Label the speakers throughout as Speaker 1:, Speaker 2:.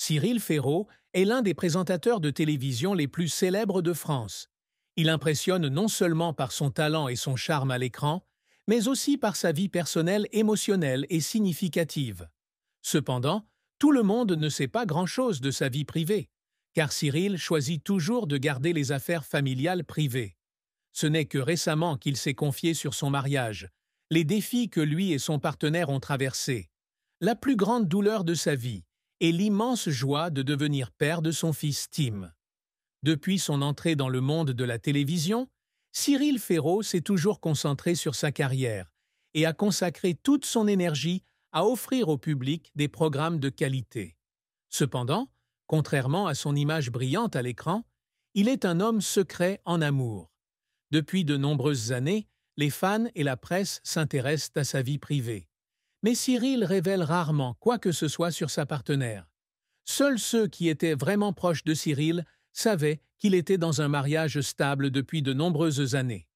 Speaker 1: Cyril Ferraud est l'un des présentateurs de télévision les plus célèbres de France. Il impressionne non seulement par son talent et son charme à l'écran, mais aussi par sa vie personnelle émotionnelle et significative. Cependant, tout le monde ne sait pas grand-chose de sa vie privée, car Cyril choisit toujours de garder les affaires familiales privées. Ce n'est que récemment qu'il s'est confié sur son mariage, les défis que lui et son partenaire ont traversés, la plus grande douleur de sa vie et l'immense joie de devenir père de son fils Tim. Depuis son entrée dans le monde de la télévision, Cyril Ferraud s'est toujours concentré sur sa carrière et a consacré toute son énergie à offrir au public des programmes de qualité. Cependant, contrairement à son image brillante à l'écran, il est un homme secret en amour. Depuis de nombreuses années, les fans et la presse s'intéressent à sa vie privée. Mais Cyril révèle rarement quoi que ce soit sur sa partenaire. Seuls ceux qui étaient vraiment proches de Cyril savaient qu'il était dans un mariage stable depuis de nombreuses années.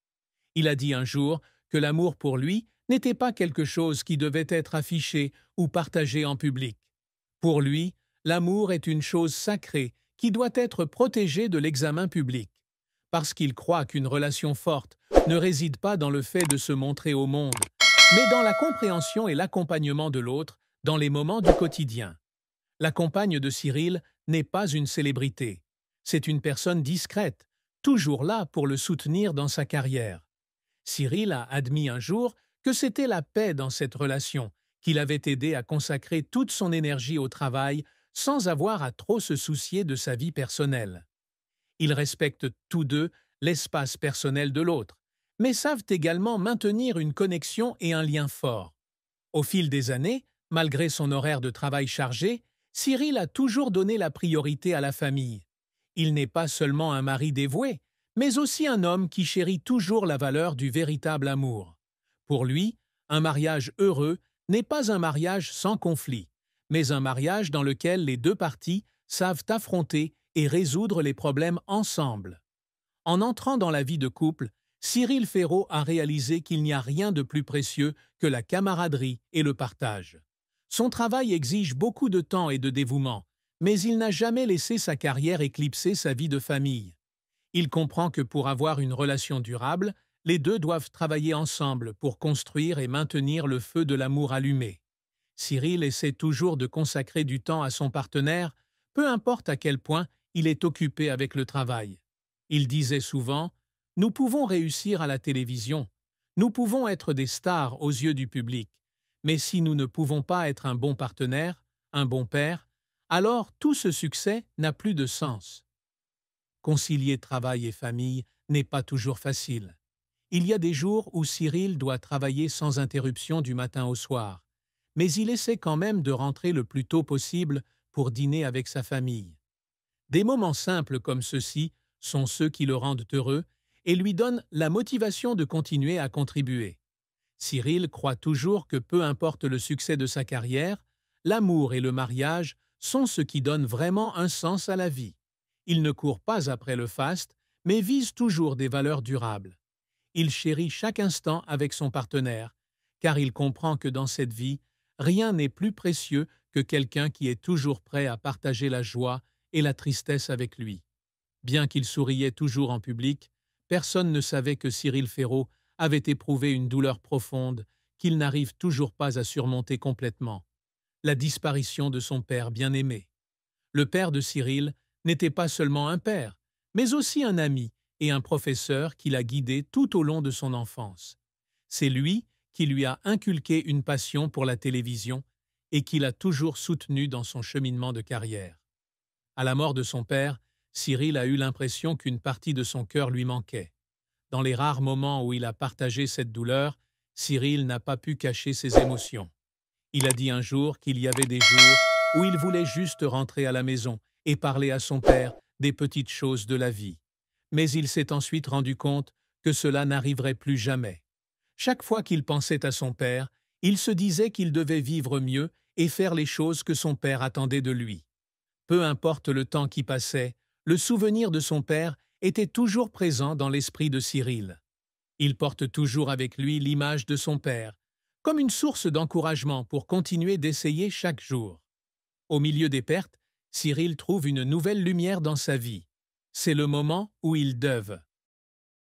Speaker 1: Il a dit un jour que l'amour pour lui n'était pas quelque chose qui devait être affiché ou partagé en public. Pour lui, l'amour est une chose sacrée qui doit être protégée de l'examen public, parce qu'il croit qu'une relation forte ne réside pas dans le fait de se montrer au monde, mais dans la compréhension et l'accompagnement de l'autre dans les moments du quotidien. La compagne de Cyril n'est pas une célébrité. C'est une personne discrète, toujours là pour le soutenir dans sa carrière. Cyril a admis un jour que c'était la paix dans cette relation qui l'avait aidé à consacrer toute son énergie au travail sans avoir à trop se soucier de sa vie personnelle. Ils respectent tous deux l'espace personnel de l'autre, mais savent également maintenir une connexion et un lien fort. Au fil des années, malgré son horaire de travail chargé, Cyril a toujours donné la priorité à la famille. Il n'est pas seulement un mari dévoué, mais aussi un homme qui chérit toujours la valeur du véritable amour. Pour lui, un mariage heureux n'est pas un mariage sans conflit, mais un mariage dans lequel les deux parties savent affronter et résoudre les problèmes ensemble. En entrant dans la vie de couple, Cyril Ferraud a réalisé qu'il n'y a rien de plus précieux que la camaraderie et le partage. Son travail exige beaucoup de temps et de dévouement, mais il n'a jamais laissé sa carrière éclipser sa vie de famille. Il comprend que pour avoir une relation durable, les deux doivent travailler ensemble pour construire et maintenir le feu de l'amour allumé. Cyril essaie toujours de consacrer du temps à son partenaire, peu importe à quel point il est occupé avec le travail. Il disait souvent « Nous pouvons réussir à la télévision, nous pouvons être des stars aux yeux du public, mais si nous ne pouvons pas être un bon partenaire, un bon père, alors tout ce succès n'a plus de sens. » Concilier travail et famille n'est pas toujours facile. Il y a des jours où Cyril doit travailler sans interruption du matin au soir, mais il essaie quand même de rentrer le plus tôt possible pour dîner avec sa famille. Des moments simples comme ceux-ci sont ceux qui le rendent heureux et lui donnent la motivation de continuer à contribuer. Cyril croit toujours que peu importe le succès de sa carrière, l'amour et le mariage sont ce qui donne vraiment un sens à la vie. Il ne court pas après le faste, mais vise toujours des valeurs durables. Il chérit chaque instant avec son partenaire, car il comprend que dans cette vie, rien n'est plus précieux que quelqu'un qui est toujours prêt à partager la joie et la tristesse avec lui. Bien qu'il souriait toujours en public, personne ne savait que Cyril Ferraud avait éprouvé une douleur profonde qu'il n'arrive toujours pas à surmonter complètement, la disparition de son père bien-aimé. Le père de Cyril n'était pas seulement un père, mais aussi un ami et un professeur qui l'a guidé tout au long de son enfance. C'est lui qui lui a inculqué une passion pour la télévision et qui l'a toujours soutenu dans son cheminement de carrière. À la mort de son père, Cyril a eu l'impression qu'une partie de son cœur lui manquait. Dans les rares moments où il a partagé cette douleur, Cyril n'a pas pu cacher ses émotions. Il a dit un jour qu'il y avait des jours où il voulait juste rentrer à la maison et parler à son père des petites choses de la vie. Mais il s'est ensuite rendu compte que cela n'arriverait plus jamais. Chaque fois qu'il pensait à son père, il se disait qu'il devait vivre mieux et faire les choses que son père attendait de lui. Peu importe le temps qui passait, le souvenir de son père était toujours présent dans l'esprit de Cyril. Il porte toujours avec lui l'image de son père, comme une source d'encouragement pour continuer d'essayer chaque jour. Au milieu des pertes, Cyril trouve une nouvelle lumière dans sa vie. C'est le moment où ils doivent